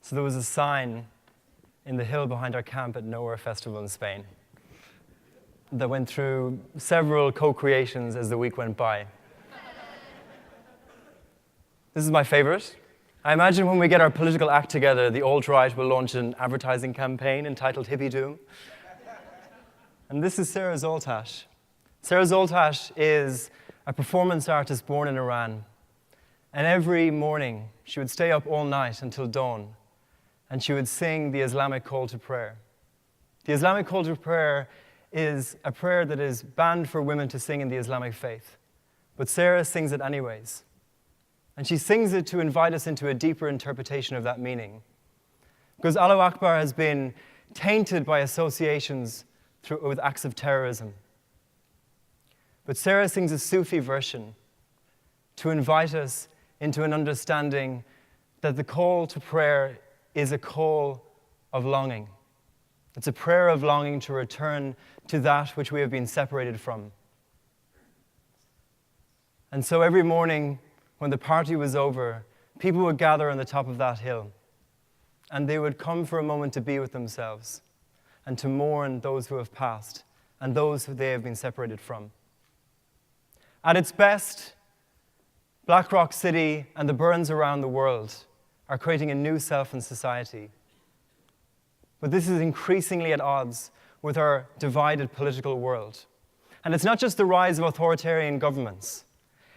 So there was a sign in the hill behind our camp at Nowhere Festival in Spain that went through several co-creations as the week went by. This is my favorite. I imagine when we get our political act together, the alt-right will launch an advertising campaign entitled Hippie Doom. And this is Sarah Zoltash. Sarah Zoltash is a performance artist born in Iran. And every morning, she would stay up all night until dawn, and she would sing the Islamic call to prayer. The Islamic call to prayer is a prayer that is banned for women to sing in the Islamic faith. But Sarah sings it anyways. And she sings it to invite us into a deeper interpretation of that meaning. Because Allahu Akbar has been tainted by associations with acts of terrorism. But Sarah sings a Sufi version to invite us into an understanding that the call to prayer is a call of longing. It's a prayer of longing to return to that which we have been separated from. And so every morning when the party was over, people would gather on the top of that hill, and they would come for a moment to be with themselves and to mourn those who have passed and those who they have been separated from. At its best, Black Rock City and the burns around the world are creating a new self in society. But this is increasingly at odds with our divided political world. And it's not just the rise of authoritarian governments.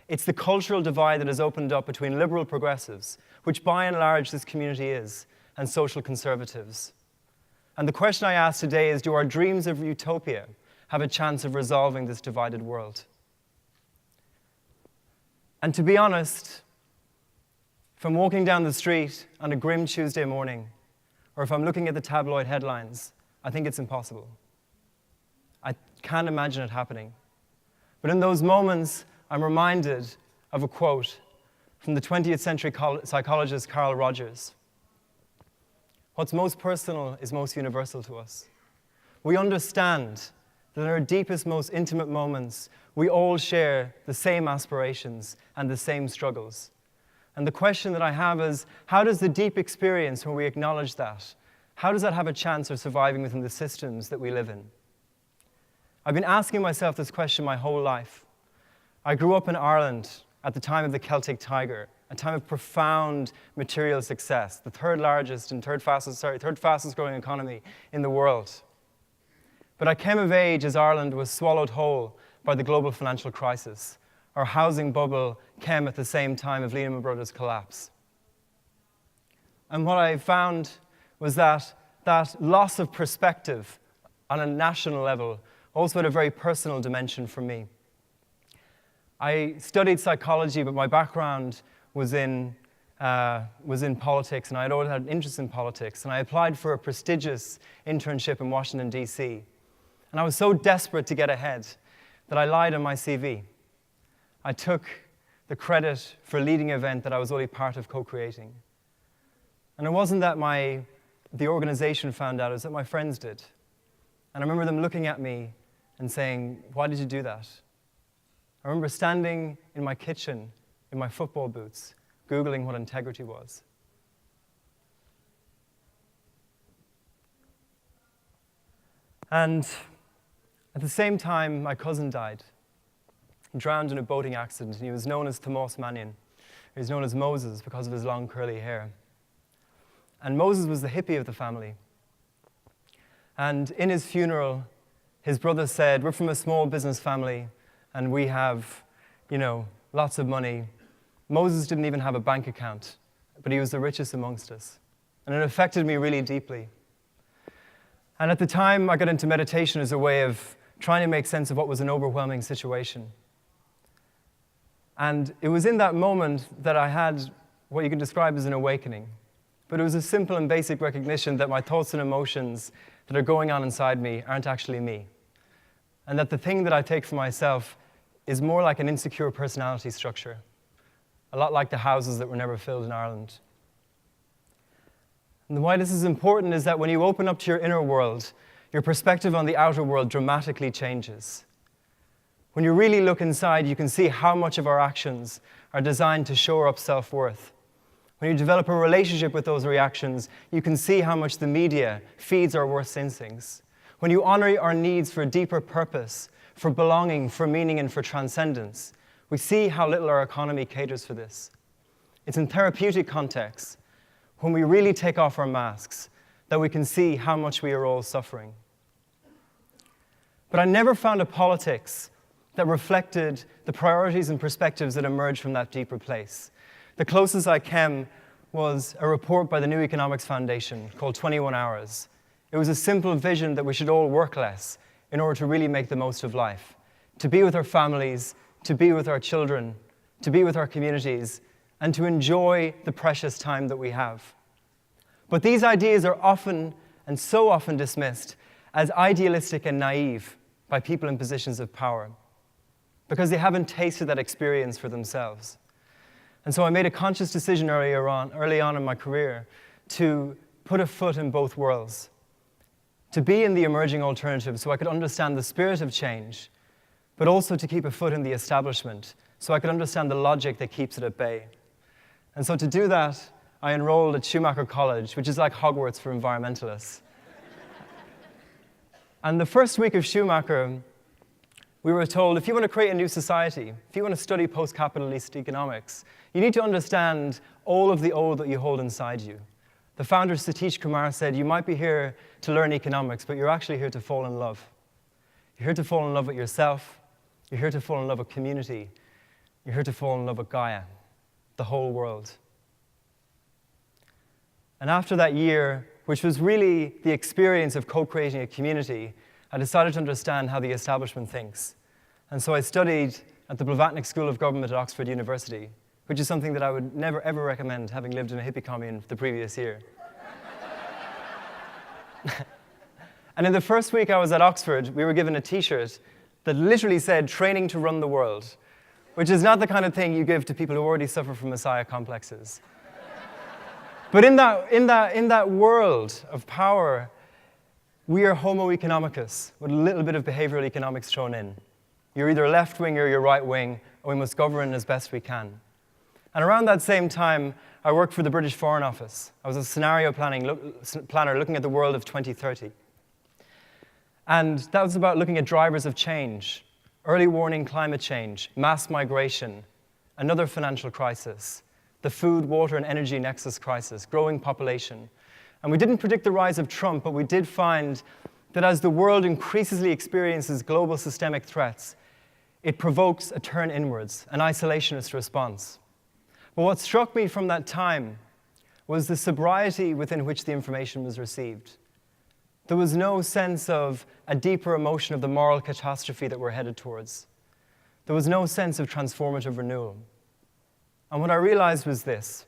It's the cultural divide that has opened up between liberal progressives, which by and large this community is, and social conservatives. And the question I ask today is, do our dreams of utopia have a chance of resolving this divided world? And to be honest, if I'm walking down the street on a grim Tuesday morning, or if I'm looking at the tabloid headlines, I think it's impossible. I can't imagine it happening. But in those moments, I'm reminded of a quote from the 20th century psychologist Carl Rogers. What's most personal is most universal to us. We understand that in our deepest, most intimate moments, we all share the same aspirations and the same struggles. And the question that I have is, how does the deep experience, when we acknowledge that, how does that have a chance of surviving within the systems that we live in? I've been asking myself this question my whole life. I grew up in Ireland at the time of the Celtic Tiger, a time of profound material success, the third fastest growing economy in the world. But I came of age as Ireland was swallowed whole by the global financial crisis. Our housing bubble came at the same time of Lehman Brothers' collapse. And what I found was that loss of perspective on a national level also had a very personal dimension for me. I studied psychology, but my background was in politics, and I had always had an interest in politics. And I applied for a prestigious internship in Washington, D.C. And I was so desperate to get ahead that I lied on my CV. I took the credit for leading an event that I was only part of co-creating. And it wasn't that the organization found out, it was that my friends did. And I remember them looking at me and saying, "Why did you do that?" I remember standing in my kitchen, in my football boots, Googling what integrity was. And at the same time, my cousin died. He drowned in a boating accident, and he was known as Tomás Mannion. He was known as Moses because of his long curly hair. And Moses was the hippie of the family. And in his funeral, his brother said, "We're from a small business family, and we have, lots of money." Moses didn't even have a bank account, but he was the richest amongst us. And it affected me really deeply. And at the time, I got into meditation as a way of trying to make sense of what was an overwhelming situation. And it was in that moment that I had what you can describe as an awakening. But it was a simple and basic recognition that my thoughts and emotions that are going on inside me aren't actually me. And that the thing that I take for myself is more like an insecure personality structure, a lot like the houses that were never filled in Ireland. And why this is important is that when you open up to your inner world, your perspective on the outer world dramatically changes. When you really look inside, you can see how much of our actions are designed to shore up self-worth, When you develop a relationship with those reactions, you can see how much the media feeds our worst instincts. When you honor our needs for a deeper purpose, for belonging, for meaning, and for transcendence, we see how little our economy caters for this. It's in therapeutic contexts, when we really take off our masks, that we can see how much we are all suffering. But I never found a politics that reflected the priorities and perspectives that emerged from that deeper place. The closest I came was a report by the New Economics Foundation called 21 Hours. It was a simple vision that we should all work less in order to really make the most of life, to be with our families, to be with our children, to be with our communities, and to enjoy the precious time that we have. But these ideas are often, and so often, dismissed as idealistic and naive by people in positions of power, because they haven't tasted that experience for themselves. And so I made a conscious decision early on in my career to put a foot in both worlds, to be in the emerging alternative so I could understand the spirit of change, but also to keep a foot in the establishment so I could understand the logic that keeps it at bay. And so to do that, I enrolled at Schumacher College, which is like Hogwarts for environmentalists. And the first week of Schumacher, we were told, if you want to create a new society, if you want to study post-capitalist economics, you need to understand all of the old that you hold inside you. The founder, Satish Kumar, said, you might be here to learn economics, but you're actually here to fall in love. You're here to fall in love with yourself. You're here to fall in love with community. You're here to fall in love with Gaia, the whole world. And after that year, which was really the experience of co-creating a community, I decided to understand how the establishment thinks. And so I studied at the Blavatnik School of Government at Oxford University, which is something that I would never, ever recommend, having lived in a hippie commune the previous year. And in the first week I was at Oxford, we were given a T-shirt that literally said, "Training to run the world," which is not the kind of thing you give to people who already suffer from messiah complexes. But in that world of power, we are homo economicus, with a little bit of behavioral economics thrown in. You're either left-wing or you're right-wing, and we must govern as best we can. And around that same time, I worked for the British Foreign Office. I was a scenario planner looking at the world of 2030. And that was about looking at drivers of change, early warning climate change, mass migration, another financial crisis, the food, water, and energy nexus crisis, growing population. And we didn't predict the rise of Trump, but we did find that as the world increasingly experiences global systemic threats, it provokes a turn inwards, an isolationist response. But what struck me from that time was the sobriety within which the information was received. There was no sense of a deeper emotion of the moral catastrophe that we're headed towards. There was no sense of transformative renewal. And what I realized was this,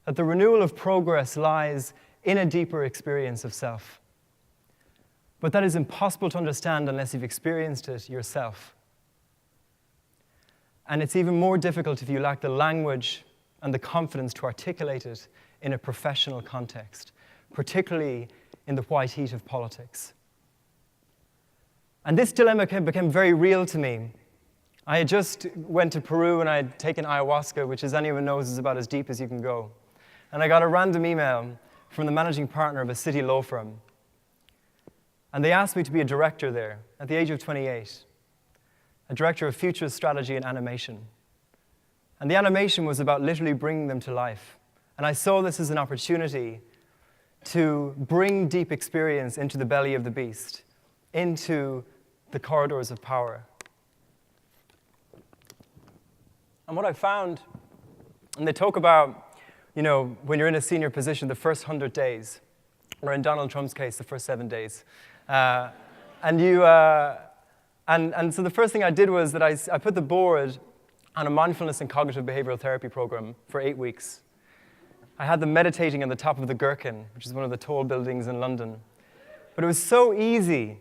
that the renewal of progress lies in a deeper experience of self. But that is impossible to understand unless you've experienced it yourself. And it's even more difficult if you lack the language and the confidence to articulate it in a professional context, particularly in the white heat of politics. And this dilemma became very real to me. I had just went to Peru and I had taken ayahuasca, which, as anyone knows, is about as deep as you can go. And I got a random email from the managing partner of a city law firm. And they asked me to be a director there at the age of 28, a director of future strategy and animation. And the animation was about literally bringing them to life. And I saw this as an opportunity to bring deep experience into the belly of the beast, into the corridors of power. And what I found, and they talk about, when you're in a senior position, the first 100 days, or in Donald Trump's case, the first 7 days. And so the first thing I did was that I put the board on a mindfulness and cognitive behavioral therapy program for 8 weeks. I had them meditating on the top of the Gherkin, which is one of the tall buildings in London. But it was so easy,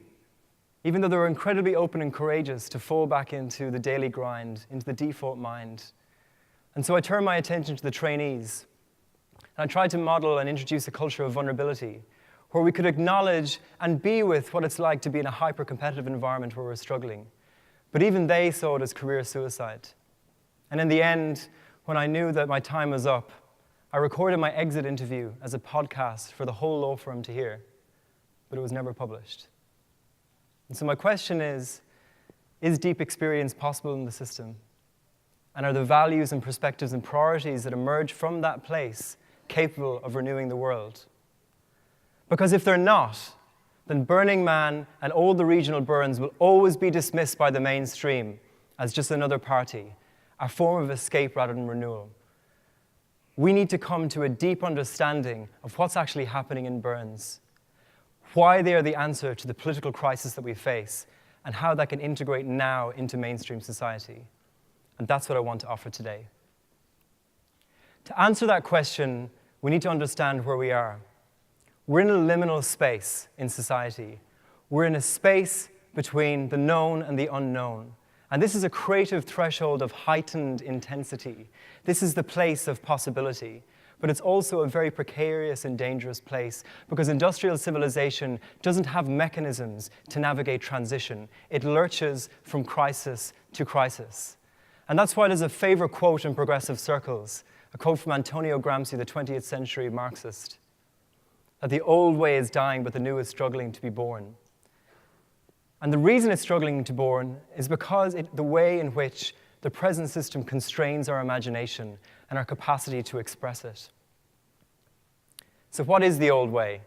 even though they were incredibly open and courageous, to fall back into the daily grind, into the default mind. And so I turned my attention to the trainees. And I tried to model and introduce a culture of vulnerability, where we could acknowledge and be with what it's like to be in a hyper-competitive environment where we're struggling. But even they saw it as career suicide. And in the end, when I knew that my time was up, I recorded my exit interview as a podcast for the whole law firm to hear, but it was never published. And so my question is deep experience possible in the system? And are the values and perspectives and priorities that emerge from that place capable of renewing the world? Because if they're not, then Burning Man and all the regional burns will always be dismissed by the mainstream as just another party, a form of escape rather than renewal. We need to come to a deep understanding of what's actually happening in burns, why they are the answer to the political crisis that we face, and how that can integrate now into mainstream society. And that's what I want to offer today. To answer that question, we need to understand where we are. We're in a liminal space in society. We're in a space between the known and the unknown. And this is a creative threshold of heightened intensity. This is the place of possibility. But it's also a very precarious and dangerous place because industrial civilization doesn't have mechanisms to navigate transition. It lurches from crisis to crisis. And that's why there's a favorite quote in progressive circles, a quote from Antonio Gramsci, the 20th century Marxist, that the old way is dying, but the new is struggling to be born. And the reason it's struggling to be born is because the way in which the present system constrains our imagination and our capacity to express it. So what is the old way?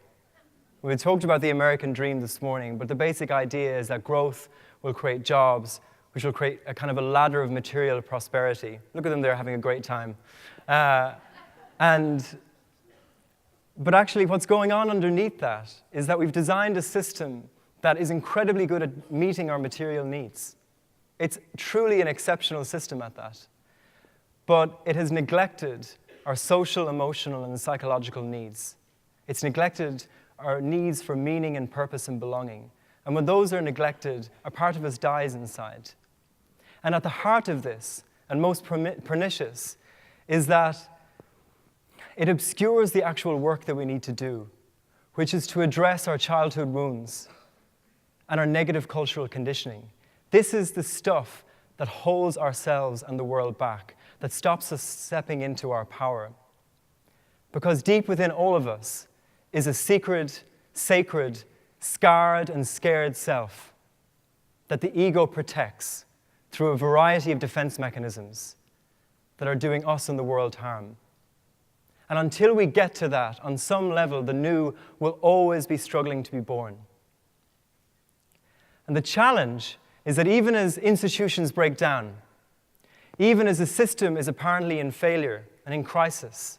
We talked about the American dream this morning, but the basic idea is that growth will create jobs, which will create a kind of a ladder of material prosperity. Look at them, they're having a great time. But actually what's going on underneath that is that we've designed a system that is incredibly good at meeting our material needs. It's truly an exceptional system at that. But it has neglected our social, emotional, and psychological needs. It's neglected our needs for meaning and purpose and belonging. And when those are neglected, a part of us dies inside. And at the heart of this, and most pernicious, is that it obscures the actual work that we need to do, which is to address our childhood wounds and our negative cultural conditioning. This is the stuff that holds ourselves and the world back, that stops us stepping into our power. Because deep within all of us is a secret, sacred, scarred and scared self that the ego protects through a variety of defense mechanisms that are doing us and the world harm. And until we get to that, on some level, the new will always be struggling to be born. And the challenge is that even as institutions break down, even as the system is apparently in failure and in crisis,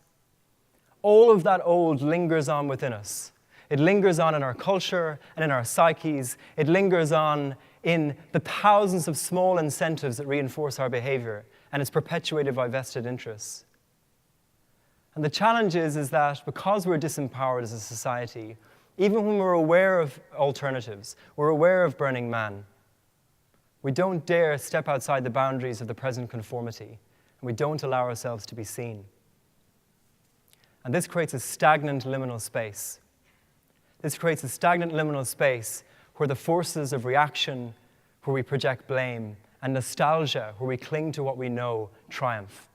all of that old lingers on within us. It lingers on in our culture and in our psyches. It lingers on in the thousands of small incentives that reinforce our behavior, and it's perpetuated by vested interests. And the challenge is that because we're disempowered as a society, even when we're aware of alternatives, we're aware of Burning Man, we don't dare step outside the boundaries of the present conformity, and we don't allow ourselves to be seen. And this creates a stagnant liminal space. This creates a stagnant liminal space where the forces of reaction, where we project blame, and nostalgia, where we cling to what we know, triumph.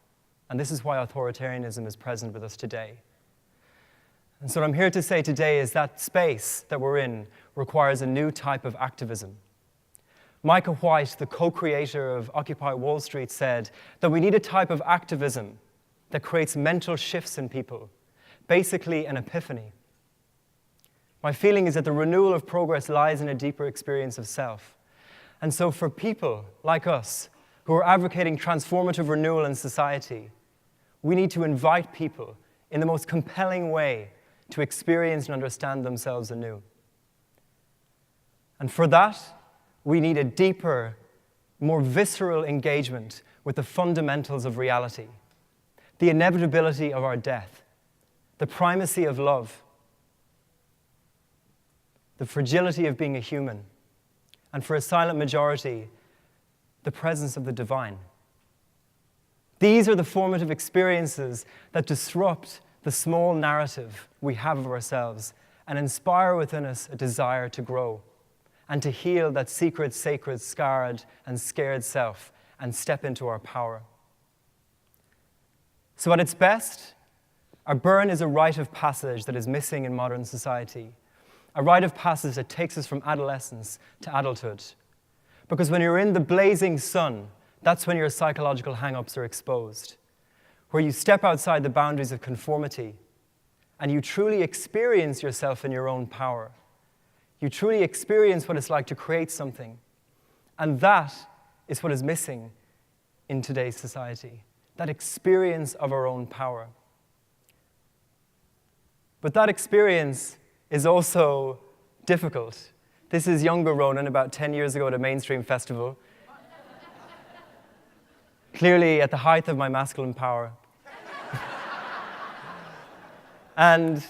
And this is why authoritarianism is present with us today. And so what I'm here to say today is that space that we're in requires a new type of activism. Micah White, the co-creator of Occupy Wall Street, said that we need a type of activism that creates mental shifts in people, basically an epiphany. My feeling is that the renewal of progress lies in a deeper experience of self. And so for people like us who are advocating transformative renewal in society, we need to invite people in the most compelling way to experience and understand themselves anew. And for that, we need a deeper, more visceral engagement with the fundamentals of reality, the inevitability of our death, the primacy of love, the fragility of being a human, and for a silent majority, the presence of the divine. These are the formative experiences that disrupt the small narrative we have of ourselves and inspire within us a desire to grow and to heal that secret, sacred, scarred, and scared self and step into our power. So at its best, A burn is a rite of passage that is missing in modern society, a rite of passage that takes us from adolescence to adulthood. Because when you're in the blazing sun, that's when your psychological hang-ups are exposed, where you step outside the boundaries of conformity and you truly experience yourself in your own power. You truly experience what it's like to create something. And that is what is missing in today's society, that experience of our own power. But that experience is also difficult. This is younger Ronan, about 10 years ago at a mainstream festival. Clearly at the height of my masculine power. And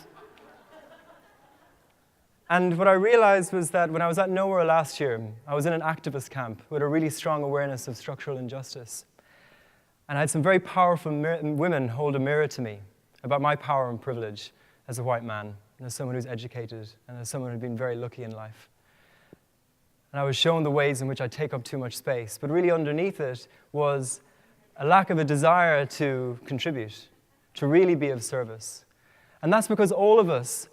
what I realized was that when I was at Nowhere last year, I was in an activist camp with a really strong awareness of structural injustice. And I had some very powerful women hold a mirror to me about my power and privilege as a white man, and as someone who's educated, and as someone who'd been very lucky in life. And I was shown the ways in which I take up too much space, but really underneath it was a lack of a desire to contribute, to really be of service. And that's because all of us,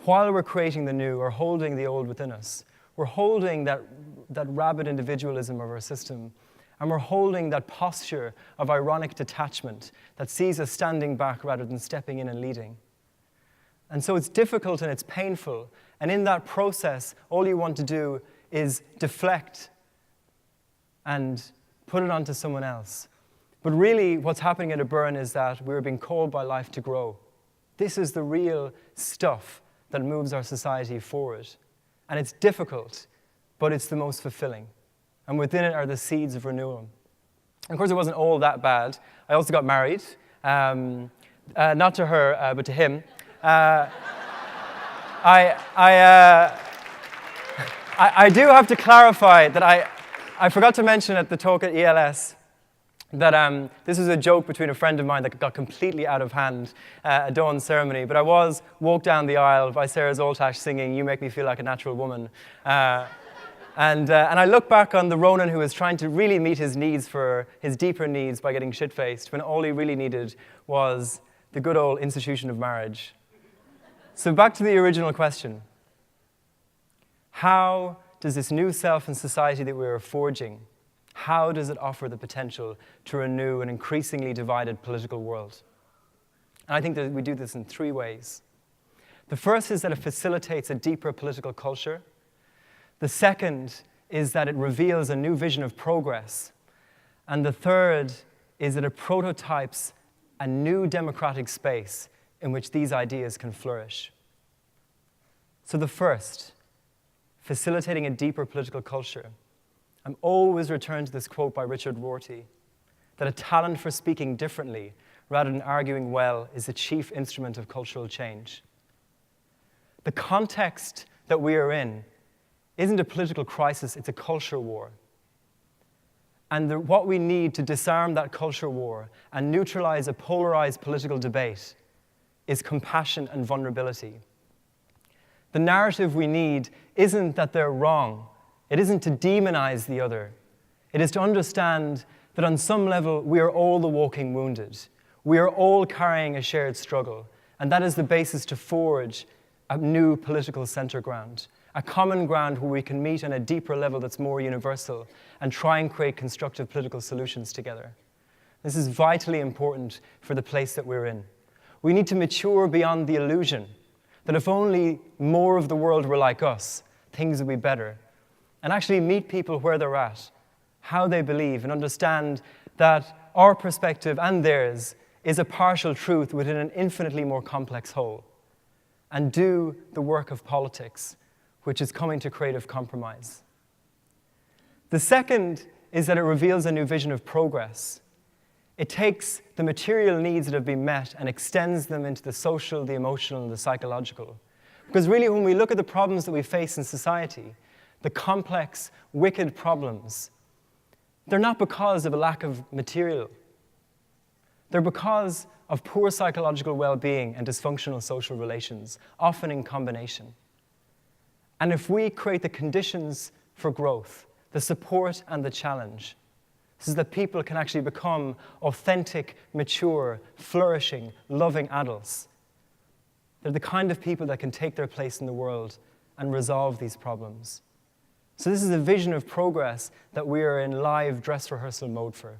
while we're creating the new, are holding the old within us. We're holding that rabid individualism of our system, and we're holding that posture of ironic detachment that sees us standing back rather than stepping in and leading. And so it's difficult and it's painful, and in that process, all you want to do is deflect and put it onto someone else. But really, what's happening at a burn is that we're being called by life to grow. This is the real stuff that moves our society forward. And it's difficult, but it's the most fulfilling. And within it are the seeds of renewal. And of course, it wasn't all that bad. I also got married, not to her, but to him. I do have to clarify that I forgot to mention at the talk at ELS that this was a joke between a friend of mine that got completely out of hand at Dawn's ceremony, but I was walked down the aisle by Sarah Zoltash singing "You Make Me Feel Like a Natural Woman." And I look back on the Ronan who was trying to really meet his needs, for his deeper needs, by getting shit-faced, when all he really needed was the good old institution of marriage. So back to the original question. How does this new self and society that we are forging, how does it offer the potential to renew an increasingly divided political world? And I think that we do this in 3 ways. The first is that it facilitates a deeper political culture. The second is that it reveals a new vision of progress. And the third is that it prototypes a new democratic space in which these ideas can flourish. So the first, facilitating a deeper political culture. I'm always returned to this quote by Richard Rorty, that a talent for speaking differently rather than arguing well is the chief instrument of cultural change. The context that we are in isn't a political crisis, it's a culture war. And what we need to disarm that culture war and neutralize a polarized political debate is compassion and vulnerability. The narrative we need isn't that they're wrong. It isn't to demonize the other. It is to understand that on some level, we are all the walking wounded. We are all carrying a shared struggle. And that is the basis to forge a new political center ground, a common ground where we can meet on a deeper level that's more universal and try and create constructive political solutions together. This is vitally important for the place that we're in. We need to mature beyond the illusion that if only more of the world were like us, things would be better, and actually meet people where they're at, how they believe, and understand that our perspective and theirs is a partial truth within an infinitely more complex whole, and do the work of politics, which is coming to creative compromise. The second is that it reveals a new vision of progress. It takes the material needs that have been met and extends them into the social, the emotional, and the psychological. Because really, when we look at the problems that we face in society, the complex, wicked problems, they're not because of a lack of material. They're because of poor psychological well-being and dysfunctional social relations, often in combination. And if we create the conditions for growth, the support and the challenge, so that people can actually become authentic, mature, flourishing, loving adults. They're the kind of people that can take their place in the world and resolve these problems. So this is a vision of progress that we are in live dress rehearsal mode for.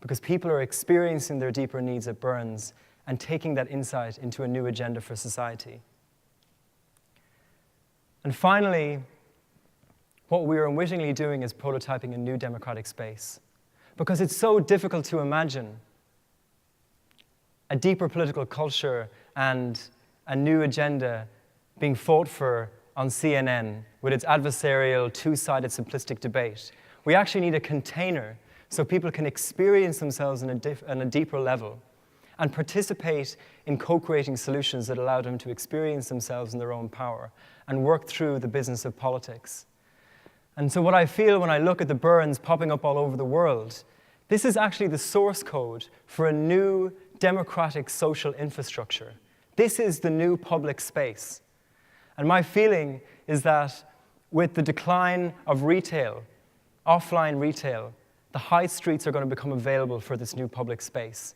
Because people are experiencing their deeper needs at Burns and taking that insight into a new agenda for society. And finally, what we are unwittingly doing is prototyping a new democratic space. Because it's so difficult to imagine a deeper political culture and a new agenda being fought for on CNN with its adversarial, two-sided, simplistic debate. We actually need a container so people can experience themselves on a deeper level and participate in co-creating solutions that allow them to experience themselves in their own power and work through the business of politics. And so what I feel when I look at the Burns popping up all over the world, this is actually the source code for a new democratic social infrastructure. This is the new public space. And my feeling is that with the decline of retail, offline retail, the high streets are going to become available for this new public space.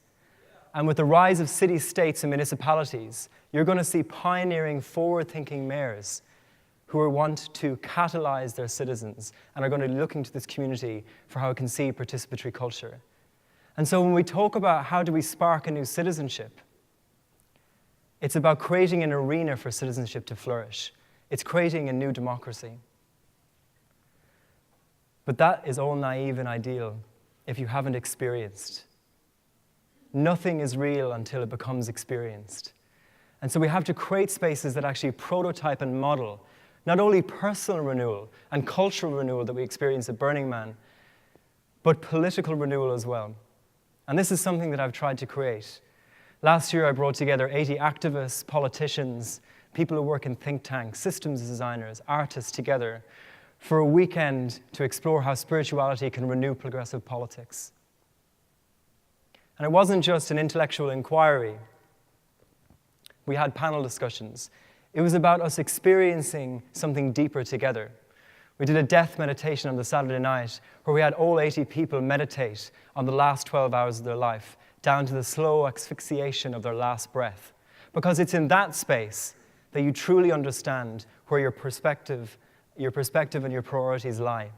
And with the rise of city-states and municipalities, you're going to see pioneering, forward-thinking mayors who want to catalyze their citizens and are going to be looking to this community for how it can see participatory culture. And so when we talk about how do we spark a new citizenship, it's about creating an arena for citizenship to flourish. It's creating a new democracy. But that is all naive and ideal if you haven't experienced. Nothing is real until it becomes experienced. And so we have to create spaces that actually prototype and model not only personal renewal and cultural renewal that we experience at Burning Man, but political renewal as well. And this is something that I've tried to create. Last year, I brought together 80 activists, politicians, people who work in think tanks, systems designers, artists together for a weekend to explore how spirituality can renew progressive politics. And it wasn't just an intellectual inquiry. We had panel discussions. It was about us experiencing something deeper together. We did a death meditation on the Saturday night where we had all 80 people meditate on the last 12 hours of their life, down to the slow asphyxiation of their last breath. Because it's in that space that you truly understand where your perspective and your priorities lie.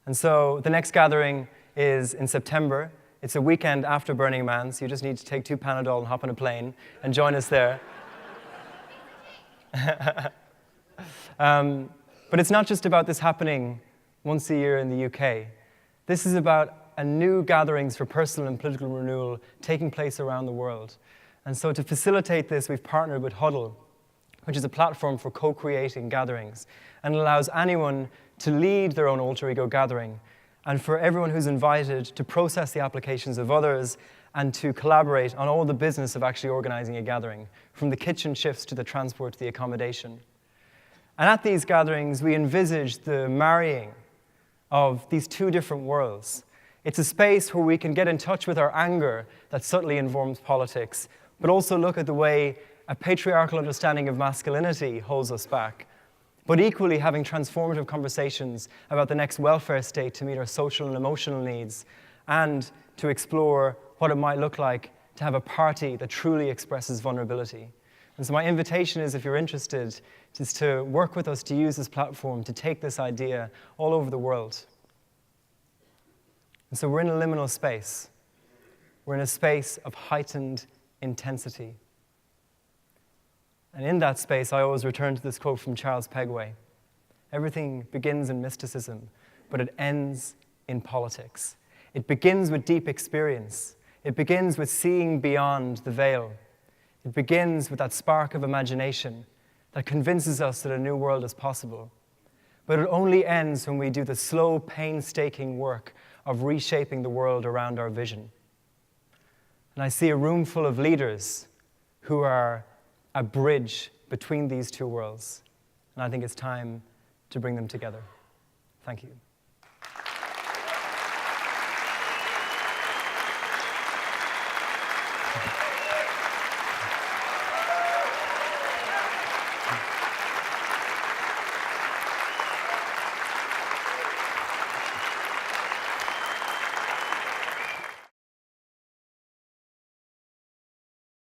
And so the next gathering is in September. It's a weekend after Burning Man, so you just need to take 2 Panadol and hop on a plane and join us there. But it's not just about this happening once a year in the UK. This is about a new gatherings for personal and political renewal taking place around the world. And so to facilitate this, we've partnered with Huddle, which is a platform for co-creating gatherings, and allows anyone to lead their own alter ego gathering, and for everyone who's invited to process the applications of others and to collaborate on all the business of actually organizing a gathering, from the kitchen shifts to the transport to the accommodation. And at these gatherings, we envisage the marrying of these two different worlds. It's a space where we can get in touch with our anger that subtly informs politics, but also look at the way a patriarchal understanding of masculinity holds us back, but equally having transformative conversations about the next welfare state to meet our social and emotional needs, and to explore what it might look like to have a party that truly expresses vulnerability. And so my invitation is, if you're interested, is to work with us to use this platform to take this idea all over the world. And so we're in a liminal space. We're in a space of heightened intensity. And in that space, I always return to this quote from Charles Pegway. Everything begins in mysticism, but it ends in politics. It begins with deep experience. It begins with seeing beyond the veil. It begins with that spark of imagination that convinces us that a new world is possible. But it only ends when we do the slow, painstaking work of reshaping the world around our vision. And I see a room full of leaders who are a bridge between these two worlds. And I think it's time to bring them together. Thank you.